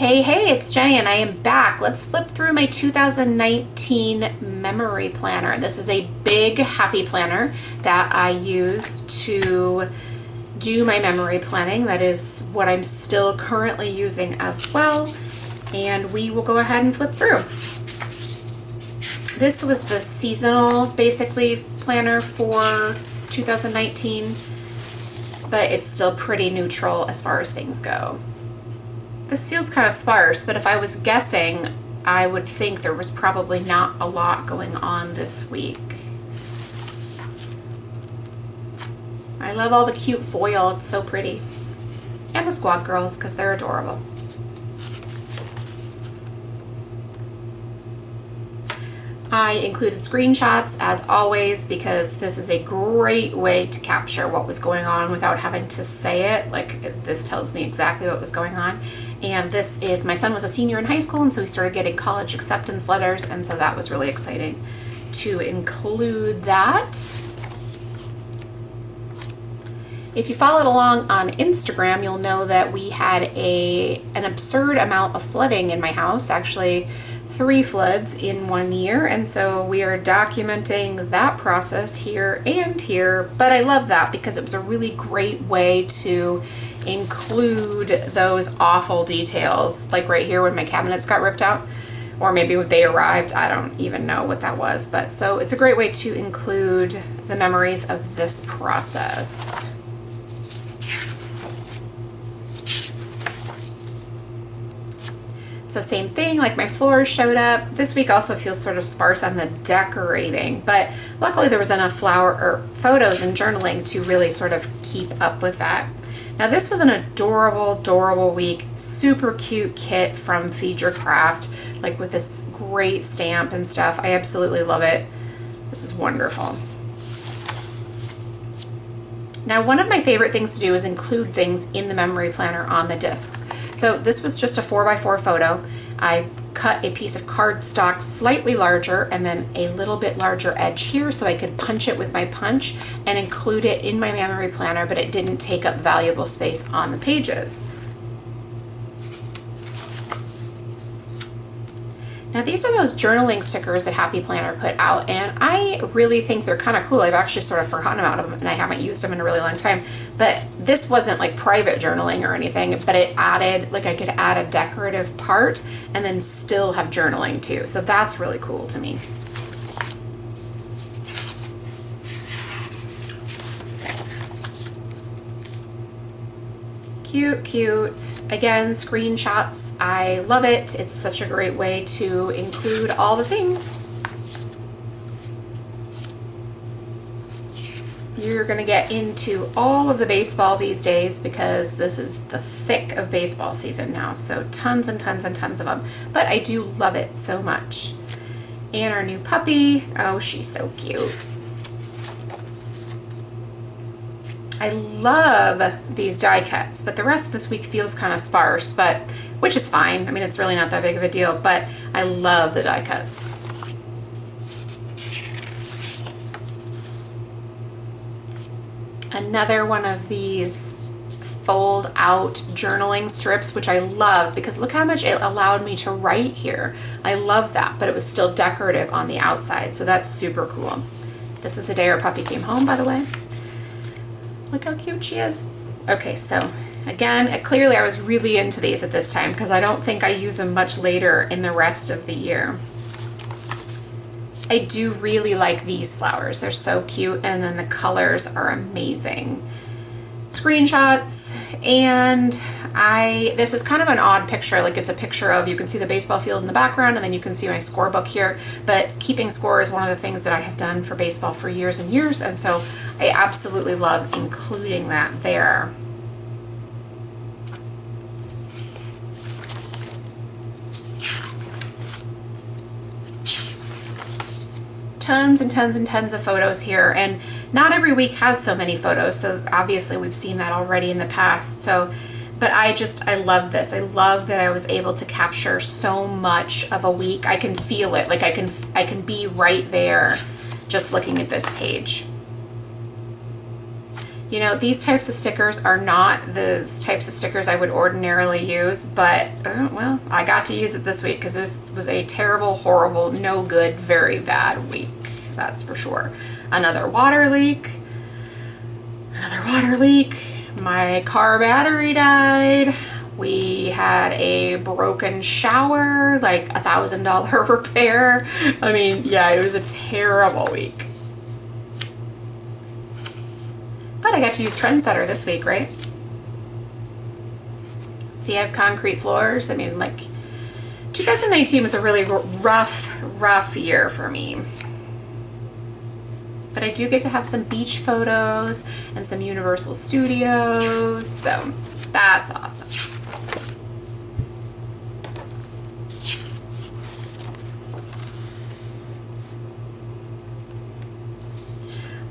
Hey, it's Jenny and I am back. Let's flip through my 2019 memory planner. This is a big happy planner that I use to do my memory planning. That is what I'm still currently using as well. And we will go ahead and flip through. This was the seasonal, basically, planner for 2019, but it's still pretty neutral as far as things go. This feels kind of sparse, but if I was guessing, I would think there was probably not a lot going on this week. I love all the cute foil, it's so pretty. And the Squad Girls, because they're adorable. I included screenshots as always because this is a great way to capture what was going on without having to say it. Like, this tells me exactly what was going on. And this is, my son was a senior in high school, and so he started getting college acceptance letters, and so that was really exciting to include that. If you followed along on Instagram, you'll know that we had an absurd amount of flooding in my house, actually 3 floods in 1 year, and so we are documenting that process here and here. But I love that because it was a really great way to include those awful details, like right here when my cabinets got ripped out, or maybe when they arrived. I don't even know what that was, but so it's a great way to include the memories of this process. So same thing, like my floors showed up. This week also feels sort of sparse on the decorating, but luckily there was enough photos and journaling to really sort of keep up with that. Now this was an adorable week. Super cute kit from Feed Your Craft, like with this great stamp and stuff. I absolutely love it. This is wonderful. Now, one of my favorite things to do is include things in the memory planner on the discs. So this was just a 4x4 photo. I cut a piece of cardstock slightly larger and then a little bit larger edge here so I could punch it with my punch and include it in my memory planner, but it didn't take up valuable space on the pages. Now these are those journaling stickers that Happy Planner put out, and I really think they're kind of cool. I've actually sort of forgotten about them and I haven't used them in a really long time, but this wasn't like private journaling or anything, but it added, like I could add a decorative part and then still have journaling too. So that's really cool to me. Cute. Again, screenshots. I love it. It's such a great way to include all the things. You're going to get into all of the baseball these days because this is the thick of baseball season now. So tons and tons and tons of them. But I do love it so much. And our new puppy. Oh, she's so cute. I love these die cuts, but the rest of this week feels kind of sparse, but which is fine. I mean, it's really not that big of a deal, but I love the die cuts. Another one of these fold out journaling strips, which I love because look how much it allowed me to write here. I love that, but it was still decorative on the outside, so that's super cool. This is the day our puppy came home, by the way. Look how cute she is. Okay, so again, clearly I was really into these at this time because I don't think I use them much later in the rest of the year. I do really like these flowers. They're so cute, and then the colors are amazing. Screenshots, and this is kind of an odd picture. Like, it's a picture of, you can see the baseball field in the background and then you can see my scorebook here, but keeping score is one of the things that I have done for baseball for years and years, and so I absolutely love including that there. Tons and tons and tons of photos here, and not every week has so many photos, so obviously we've seen that already in the past. So, but I love this. I love that I was able to capture so much of a week. I can feel it, like I can be right there just looking at this page. You know, these types of stickers are not the types of stickers I would ordinarily use, but, well, I got to use it this week because this was a terrible, horrible, no good, very bad week. That's for sure. Another water leak. Another water leak. My car battery died. We had a broken shower, like $1,000 repair. I mean, yeah, it was a terrible week. But I got to use Trendsetter this week, right? See, I have concrete floors. I mean, like, 2019 was a really rough year for me. But I do get to have some beach photos and some Universal Studios, so that's awesome.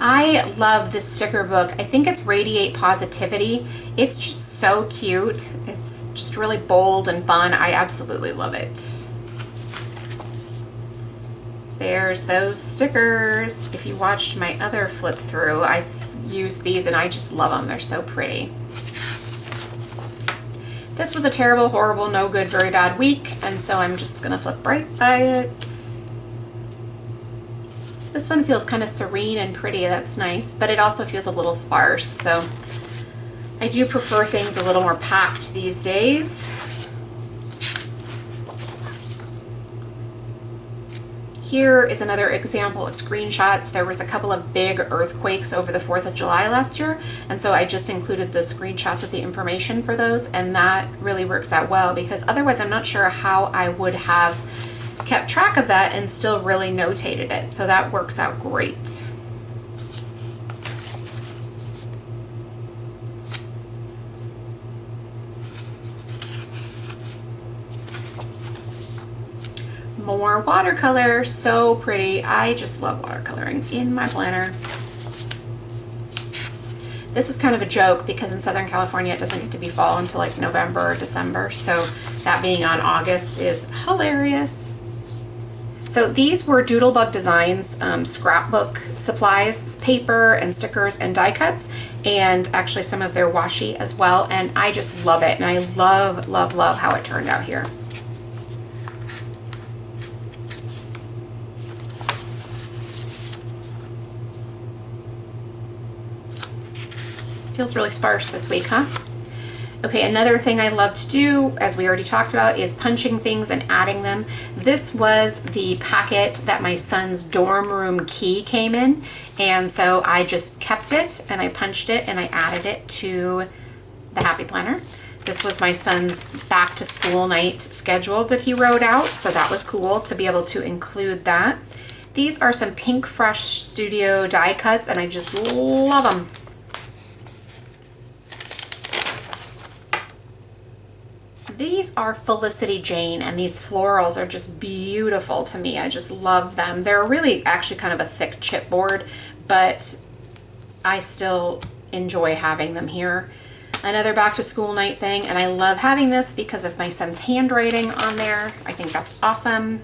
I love this sticker book. I think it's Radiate Positivity. It's just so cute. It's just really bold and fun. I absolutely love it. There's those stickers. If you watched my other flip through, I used these and I just love them. They're so pretty. This was a terrible, horrible, no good, very bad week, and so I'm just gonna flip right by it. This one feels kind of serene and pretty. That's nice, but it also feels a little sparse, so I do prefer things a little more packed these days. Here is another example of screenshots. There was a couple of big earthquakes over the 4th of July last year, and so I just included the screenshots with the information for those, and that really works out well because otherwise I'm not sure how I would have kept track of that and still really notated it. So that works out great. More watercolor, so pretty. I just love watercoloring in my planner. This is kind of a joke because in Southern California it doesn't get to be fall until like November or December, so that being on August is hilarious. So these were Doodlebug Designs scrapbook supplies, paper and stickers and die cuts, and actually some of their washi as well, and I just love it, and I love, love, love how it turned out here. Feels really sparse this week, huh? Okay, another thing I love to do, as we already talked about, is punching things and adding them. This was the packet that my son's dorm room key came in, and so I just kept it and I punched it and I added it to the Happy Planner. This was my son's back to school night schedule that he wrote out, so that was cool to be able to include that. These are some Pink Fresh Studio die cuts and I just love them. These are Felicity Jane, and these florals are just beautiful to me. I just love them. They're really actually kind of a thick chipboard, but I still enjoy having them here. Another back to school night thing, and I love having this because of my son's handwriting on there. I think that's awesome.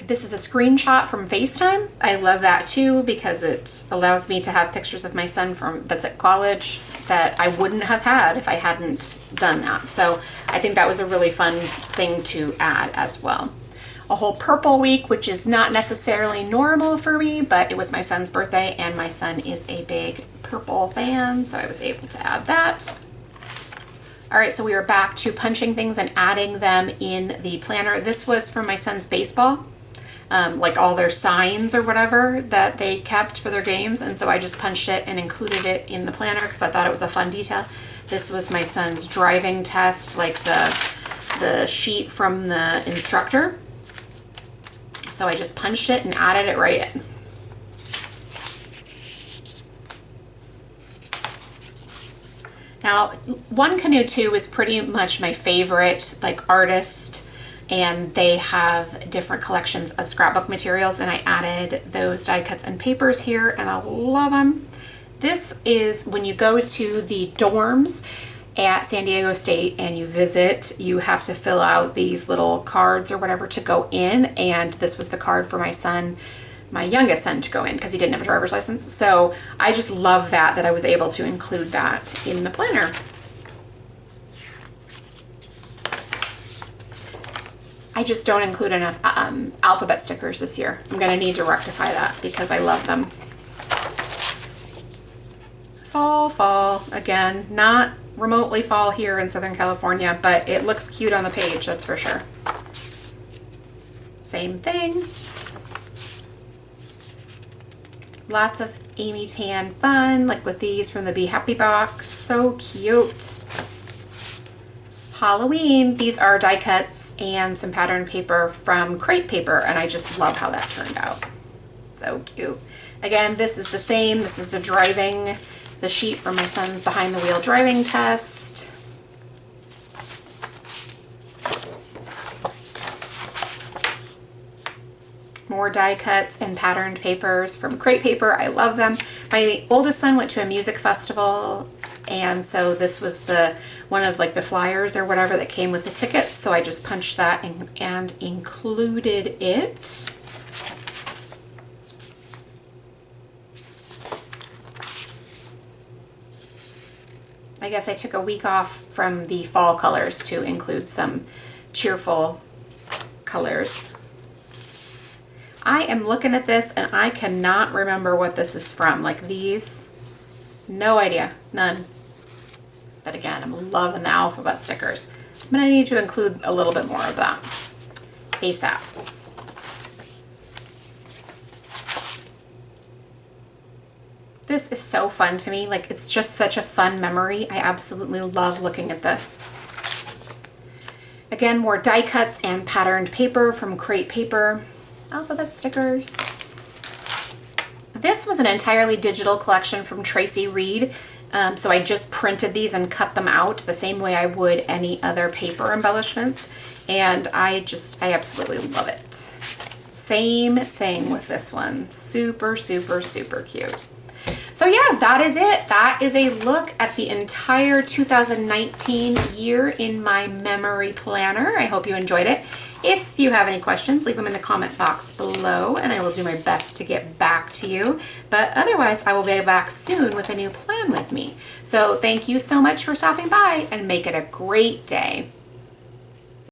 This is a screenshot from FaceTime. I love that too because it allows me to have pictures of my son that's at college that I wouldn't have had if I hadn't done that. So I think that was a really fun thing to add as well. A whole purple week, which is not necessarily normal for me, but it was my son's birthday and my son is a big purple fan, so I was able to add that. All right, so we are back to punching things and adding them in the planner. This was from my son's baseball. Like all their signs or whatever that they kept for their games, and so I just punched it and included it in the planner because I thought it was a fun detail. This was my son's driving test, like the sheet from the instructor. So I just punched it and added it right in. Now, One Canoe 2 is pretty much my favorite like artist, and they have different collections of scrapbook materials, and I added those die cuts and papers here, and I love them. This is when you go to the dorms at San Diego State and you visit, you have to fill out these little cards or whatever to go in, and this was the card for my son my youngest son to go in because he didn't have a driver's license. So I just love that I was able to include that in the planner. I just don't include enough alphabet stickers this year. I'm gonna need to rectify that because I love them. Fall, fall, again, not remotely fall here in Southern California, but it looks cute on the page, that's for sure. Same thing. Lots of Amy Tan fun, like with these from the Be Happy box, so cute. Halloween, these are die cuts and some pattern paper from Crepe Paper, and I just love how that turned out. So cute. Again, this is the same. This is the sheet from my son's behind the wheel driving test. More die cuts and patterned papers from Crepe Paper. I love them. My oldest son went to a music festival, and so this was one of like the flyers or whatever that came with the tickets. So I just punched that and included it. I guess I took a week off from the fall colors to include some cheerful colors. I am looking at this and I cannot remember what this is from. Like these, no idea, none. But again, I'm loving the alphabet stickers. I'm gonna need to include a little bit more of that ASAP. This is so fun to me. Like, it's just such a fun memory. I absolutely love looking at this. Again, more die cuts and patterned paper from Crepe Paper. Alphabet stickers. This was an entirely digital collection from Tracy Reed. So I just printed these and cut them out the same way I would any other paper embellishments. And I absolutely love it. Same thing with this one. Super, super, super cute. So yeah, that is it. That is a look at the entire 2019 year in my memory planner. I hope you enjoyed it. If you have any questions, leave them in the comment box below and I will do my best to get back to you. But otherwise, I will be back soon with a new plan with me. So thank you so much for stopping by and make it a great day.